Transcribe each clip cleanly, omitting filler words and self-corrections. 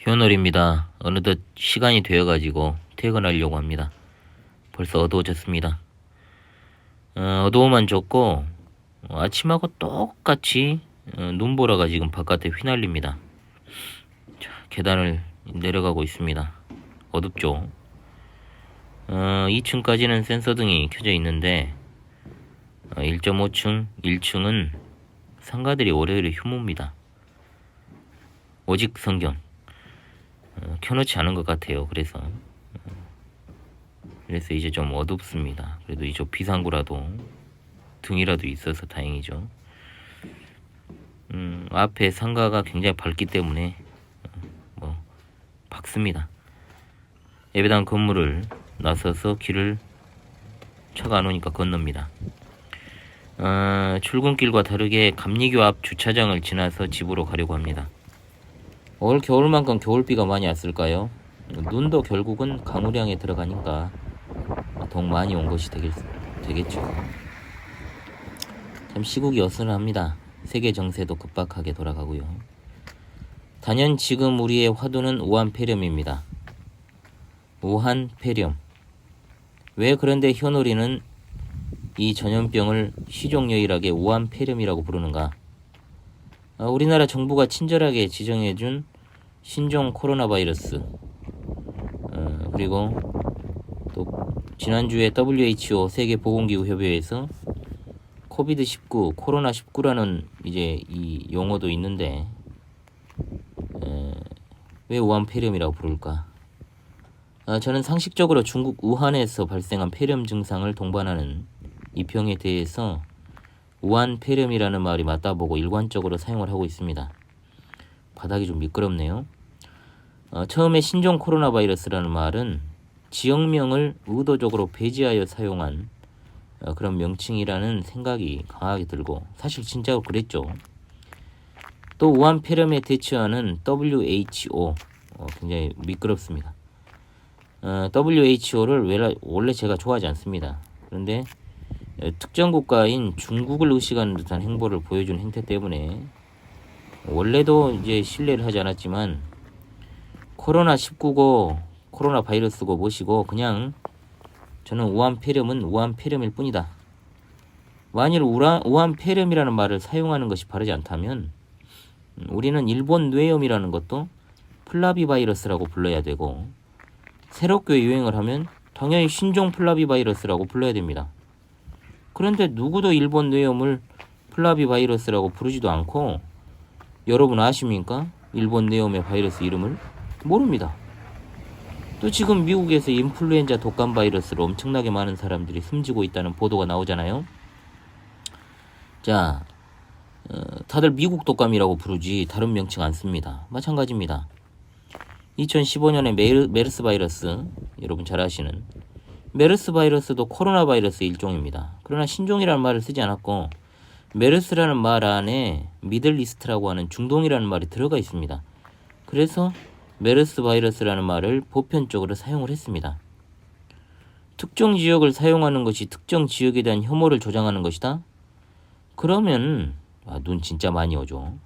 휴너입니다. 어느덧 시간이 되어가지고 퇴근하려고 합니다. 벌써 어두워졌습니다. 어두움만 졌고 아침하고 똑같이 눈보라가 지금 바깥에 휘날립니다. 자, 계단을 내려가고 있습니다. 어둡죠. 2층까지는 센서등이 켜져 있는데 1.5층, 1층은 상가들이 월요일에 휴무입니다. 오직 성경 켜놓지 않은 것 같아요. 그래서 이제 좀 어둡습니다. 그래도 이쪽 비상구라도 등이라도 있어서 다행이죠. 앞에 상가가 굉장히 밝기 때문에 밝습니다. 예배당 건물을 나서서 길을 차가 안 오니까 건넙니다. 출근길과 다르게 감리교 앞 주차장을 지나서 집으로 가려고 합니다. 올 겨울만큼 겨울비가 많이 왔을까요? 눈도 결국은 강우량에 들어가니까 더욱 많이 온 것이 되겠죠. 참 시국이 어수선합니다. 세계 정세도 급박하게 돌아가고요. 단연 지금 우리의 화두는 우한폐렴입니다. 우한폐렴. 왜 그런데 현오리는 이 전염병을 시종유일하게 우한폐렴이라고 부르는가? 우리나라 정부가 친절하게 지정해준 신종 코로나 바이러스, 그리고 또 지난주에 WHO 세계보건기구협의회에서 코비드19, 코로나19라는 이제 이 용어도 있는데 왜 우한폐렴이라고 부를까? 저는 상식적으로 중국 우한에서 발생한 폐렴 증상을 동반하는 이 병에 대해서 우한폐렴이라는 말이 맞다 보고 일관적으로 사용을 하고 있습니다. 바닥이 좀 미끄럽네요. 처음에 신종 코로나 바이러스라는 말은 지역명을 의도적으로 배제하여 사용한 그런 명칭이라는 생각이 강하게 들고 사실 진짜로 그랬죠. 또 우한폐렴에 대처하는 WHO 굉장히 미끄럽습니다. WHO를 원래 제가 좋아하지 않습니다. 그런데 특정 국가인 중국을 의식하는 듯한 행보를 보여준 행태 때문에 원래도 이제 신뢰를 하지 않았지만 코로나19고 코로나 바이러스고 뭐시고 그냥 저는 우한폐렴은 우한폐렴일 뿐이다. 만일 우한폐렴이라는 말을 사용하는 것이 바르지 않다면 우리는 일본 뇌염이라는 것도 플라비 바이러스라고 불러야 되고 새롭게 유행을 하면 당연히 신종 플라비 바이러스라고 불러야 됩니다. 그런데 누구도 일본 뇌염을 플라비 바이러스라고 부르지도 않고 여러분 아십니까? 일본 뇌염의 바이러스 이름을? 모릅니다. 또 지금 미국에서 인플루엔자 독감 바이러스로 엄청나게 많은 사람들이 숨지고 있다는 보도가 나오잖아요. 자, 다들 미국 독감이라고 부르지 다른 명칭 안 씁니다. 마찬가지입니다. 2015년에 메르스 바이러스, 여러분 잘 아시는 메르스 바이러스도 코로나 바이러스의 일종입니다. 그러나 신종이라는 말을 쓰지 않았고 메르스라는 말 안에 미들리스트라고 하는 중동이라는 말이 들어가 있습니다. 그래서 메르스 바이러스라는 말을 보편적으로 사용을 했습니다. 특정 지역을 사용하는 것이 특정 지역에 대한 혐오를 조장하는 것이다? 그러면 눈 진짜 많이 오죠.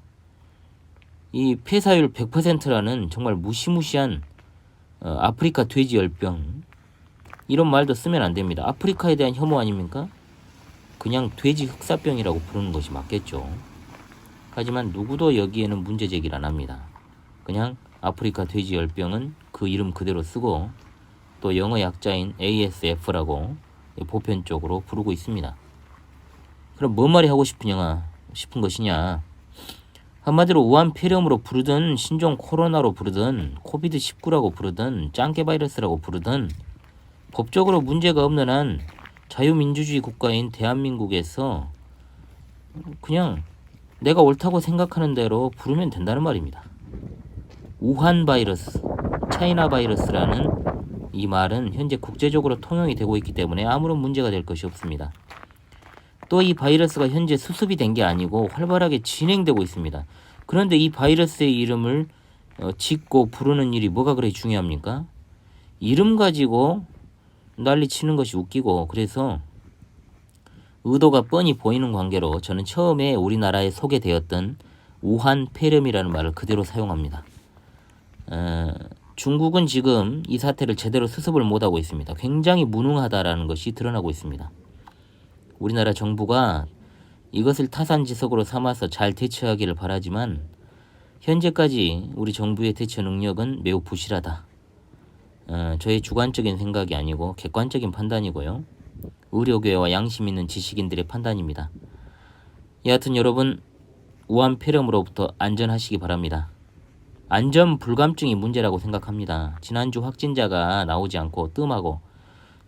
이 폐사율 100%라는 정말 무시무시한 아프리카 돼지열병, 이런 말도 쓰면 안 됩니다. 아프리카에 대한 혐오 아닙니까? 그냥 돼지 흑사병이라고 부르는 것이 맞겠죠. 하지만 누구도 여기에는 문제 제기를 안 합니다. 그냥 아프리카 돼지열병은 그 이름 그대로 쓰고 또 영어 약자인 ASF라고 보편적으로 부르고 있습니다. 그럼 뭔 말이 하고 싶은 것이냐? 한마디로 우한폐렴으로 부르든 신종 코로나로 부르든 코비드19라고 부르든 짱깨 바이러스라고 부르든 법적으로 문제가 없는 한 자유민주주의 국가인 대한민국에서 그냥 내가 옳다고 생각하는 대로 부르면 된다는 말입니다. 우한 바이러스, 차이나 바이러스라는 이 말은 현재 국제적으로 통용이 되고 있기 때문에 아무런 문제가 될 것이 없습니다. 또 이 바이러스가 현재 수습이 된 게 아니고 활발하게 진행되고 있습니다. 그런데 이 바이러스의 이름을 짓고 부르는 일이 뭐가 그렇게 중요합니까? 이름 가지고 난리 치는 것이 웃기고, 그래서 의도가 뻔히 보이는 관계로 저는 처음에 우리나라에 소개되었던 우한폐렴이라는 말을 그대로 사용합니다. 중국은 지금 이 사태를 제대로 수습을 못하고 있습니다. 굉장히 무능하다라는 것이 드러나고 있습니다. 우리나라 정부가 이것을 타산지석으로 삼아서 잘 대처하기를 바라지만 현재까지 우리 정부의 대처 능력은 매우 부실하다. 저의 주관적인 생각이 아니고 객관적인 판단이고요. 의료계와 양심 있는 지식인들의 판단입니다. 여하튼 여러분, 우한 폐렴으로부터 안전하시기 바랍니다. 안전 불감증이 문제라고 생각합니다. 지난주 확진자가 나오지 않고 뜸하고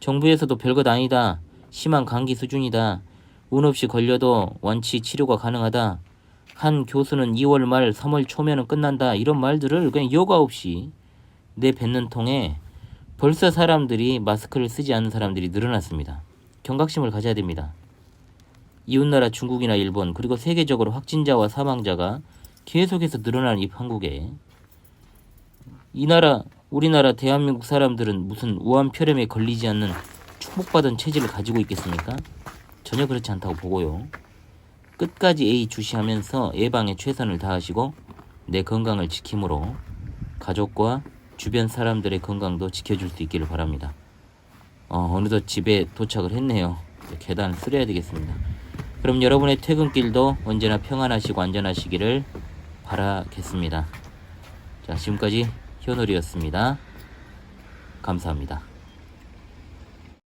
정부에서도 별것 아니다. 심한 감기 수준이다. 운 없이 걸려도 완치 치료가 가능하다. 한 교수는 2월 말 3월 초면은 끝난다. 이런 말들을 그냥 여과 없이 내뱉는 통에 벌써 사람들이 마스크를 쓰지 않는 사람들이 늘어났습니다. 경각심을 가져야 됩니다. 이웃나라 중국이나 일본 그리고 세계적으로 확진자와 사망자가 계속해서 늘어나는 이 판국에 우리나라 대한민국 사람들은 무슨 우한폐렴에 걸리지 않는 축복받은 체질을 가지고 있겠습니까? 전혀 그렇지 않다고 보고요. 끝까지 예의주시하면서 예방에 최선을 다하시고 내 건강을 지킴으로 가족과 주변 사람들의 건강도 지켜줄 수 있기를 바랍니다. 어느덧 집에 도착을 했네요. 계단 쓰려야 되겠습니다. 그럼 여러분의 퇴근길도 언제나 평안하시고 안전하시기를 바라겠습니다. 자, 지금까지 현울이었습니다. 감사합니다.